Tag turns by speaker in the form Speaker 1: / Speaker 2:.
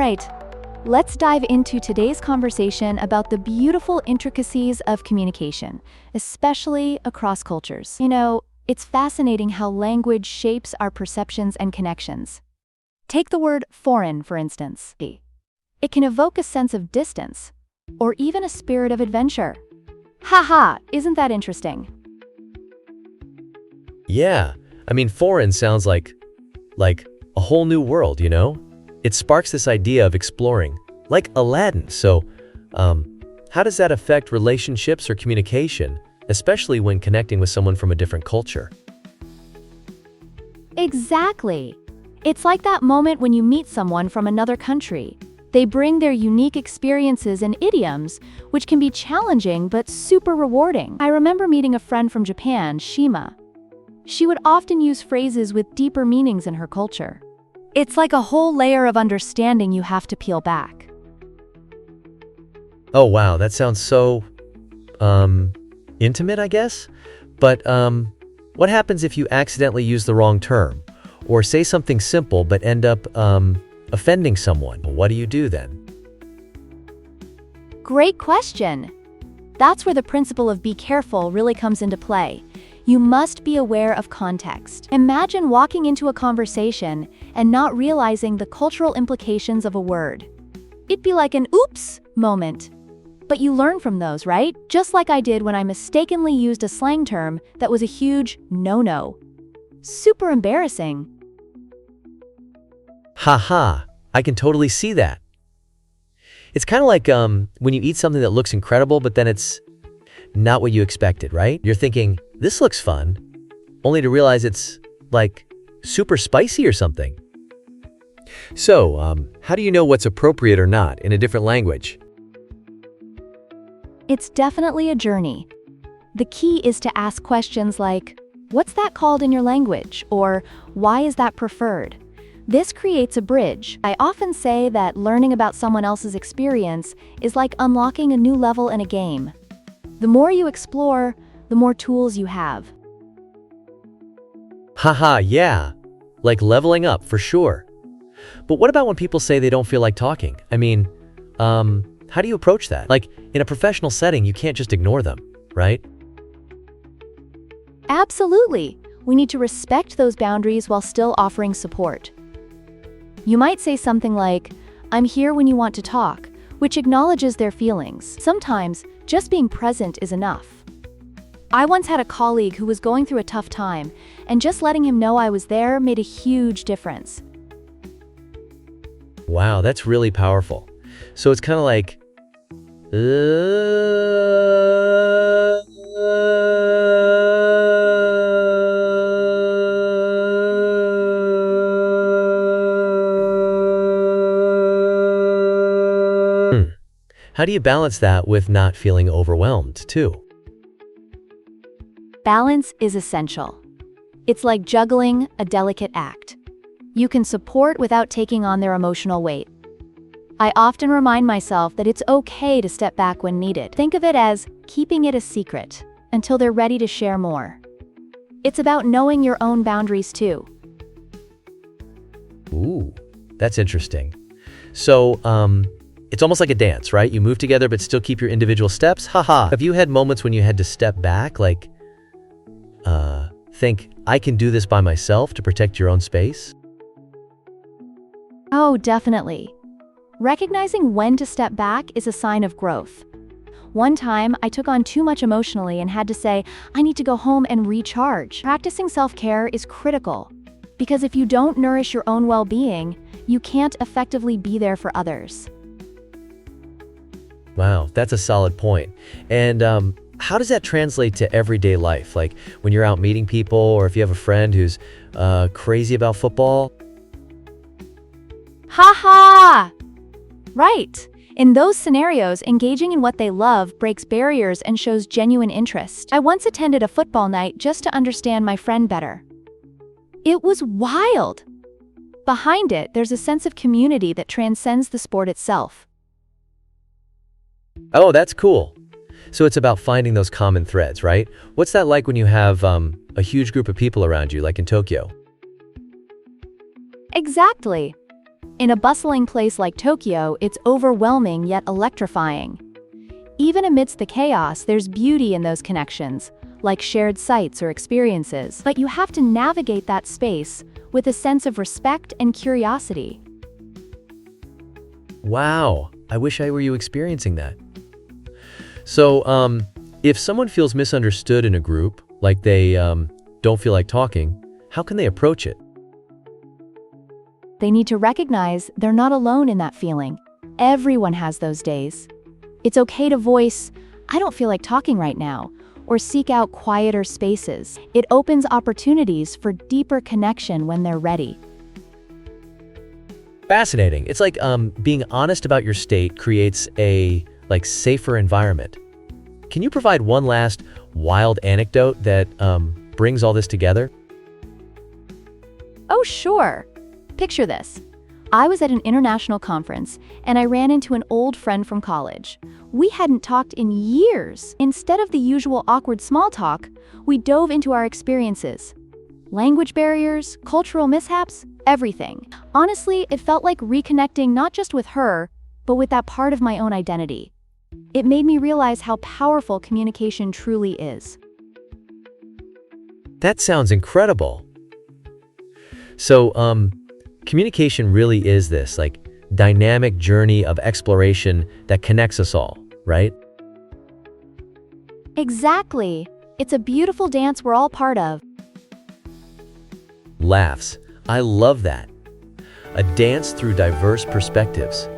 Speaker 1: right. Let's dive into today's conversation about the beautiful intricacies of communication, especially across cultures. It's fascinating how language shapes our perceptions and connections. Take the word foreign, for instance. It can evoke a sense of distance, or even a spirit of adventure. Haha, isn't that interesting?
Speaker 2: Yeah, foreign sounds like a whole new world, It sparks this idea of exploring, like Aladdin. So, how does that affect relationships or communication, especially when connecting with someone from a different culture?
Speaker 1: Exactly. It's like that moment when you meet someone from another country. They bring their unique experiences and idioms, which can be challenging but super rewarding. I remember meeting a friend from Japan, Shima. She would often use phrases with deeper meanings in her culture. It's like a whole layer of understanding you have to peel back.
Speaker 2: Oh wow, that sounds so, intimate, I guess? But, what happens if you accidentally use the wrong term? Or say something simple but end up, offending someone? What do you do then?
Speaker 1: Great question. That's where the principle of be careful really comes into play. You must be aware of context. Imagine walking into a conversation and not realizing the cultural implications of a word. It'd be like an oops moment. But you learn from those, right? Just like I did when I mistakenly used a slang term that was a huge no-no. Super embarrassing.
Speaker 2: Haha, I can totally see that. It's kind of like when you eat something that looks incredible, but then it's not what you expected, right? You're thinking, this looks fun, only to realize it's, super spicy or something. So, how do you know what's appropriate or not in a different language?
Speaker 1: It's definitely a journey. The key is to ask questions like, what's that called in your language? Or, why is that preferred? This creates a bridge. I often say that learning about someone else's experience is like unlocking a new level in a game. The more you explore, the more tools you have.
Speaker 2: Haha, yeah. Like leveling up, for sure. But what about when people say they don't feel like talking? How do you approach that? In a professional setting, you can't just ignore them, right?
Speaker 1: Absolutely. We need to respect those boundaries while still offering support. You might say something like, I'm here when you want to talk, which acknowledges their feelings. Sometimes, just being present is enough. I once had a colleague who was going through a tough time, and just letting him know I was there made a huge difference.
Speaker 2: Wow, that's really powerful. So it's kind of like, How do you balance that with not feeling overwhelmed, too?
Speaker 1: Balance is essential. It's like juggling a delicate act. You can support without taking on their emotional weight. I often remind myself that it's okay to step back when needed. Think of it as keeping it a secret until they're ready to share more. It's about knowing your own boundaries, too.
Speaker 2: Ooh, that's interesting. So, it's almost like a dance, right? You move together but still keep your individual steps? Haha. Have you had moments when you had to step back, think, I can do this by myself to protect your own space?
Speaker 1: Oh, definitely. Recognizing when to step back is a sign of growth. One time, I took on too much emotionally and had to say, I need to go home and recharge. Practicing self-care is critical, because if you don't nourish your own well-being, you can't effectively be there for others.
Speaker 2: Wow, that's a solid point. And how does that translate to everyday life? Like when you're out meeting people, or if you have a friend who's crazy about football?
Speaker 1: Haha! Right. In those scenarios, engaging in what they love breaks barriers and shows genuine interest. I once attended a football night just to understand my friend better. It was wild. Behind it, there's a sense of community that transcends the sport itself.
Speaker 2: Oh, that's cool. So it's about finding those common threads, right? What's that like when you have a huge group of people around you, like in Tokyo?
Speaker 1: Exactly. In a bustling place like Tokyo, it's overwhelming yet electrifying. Even amidst the chaos, there's beauty in those connections, like shared sights or experiences. But you have to navigate that space with a sense of respect and curiosity.
Speaker 2: Wow, I wish I were you experiencing that. So, if someone feels misunderstood in a group, like they don't feel like talking, how can they approach it?
Speaker 1: They need to recognize they're not alone in that feeling. Everyone has those days. It's okay to voice, "I don't feel like talking right now," or seek out quieter spaces. It opens opportunities for deeper connection when they're ready.
Speaker 2: Fascinating. It's like being honest about your state creates a safer environment. Can you provide one last wild anecdote that brings all this together?
Speaker 1: Oh, sure. Picture this. I was at an international conference, and I ran into an old friend from college. We hadn't talked in years. Instead of the usual awkward small talk, we dove into our experiences. Language barriers, cultural mishaps, everything. Honestly, it felt like reconnecting not just with her, but with that part of my own identity. It made me realize how powerful communication truly is.
Speaker 2: That sounds incredible. So, communication really is this dynamic journey of exploration that connects us all, right?
Speaker 1: Exactly. It's a beautiful dance we're all part of.
Speaker 2: Laughs. I love that. A dance through diverse perspectives.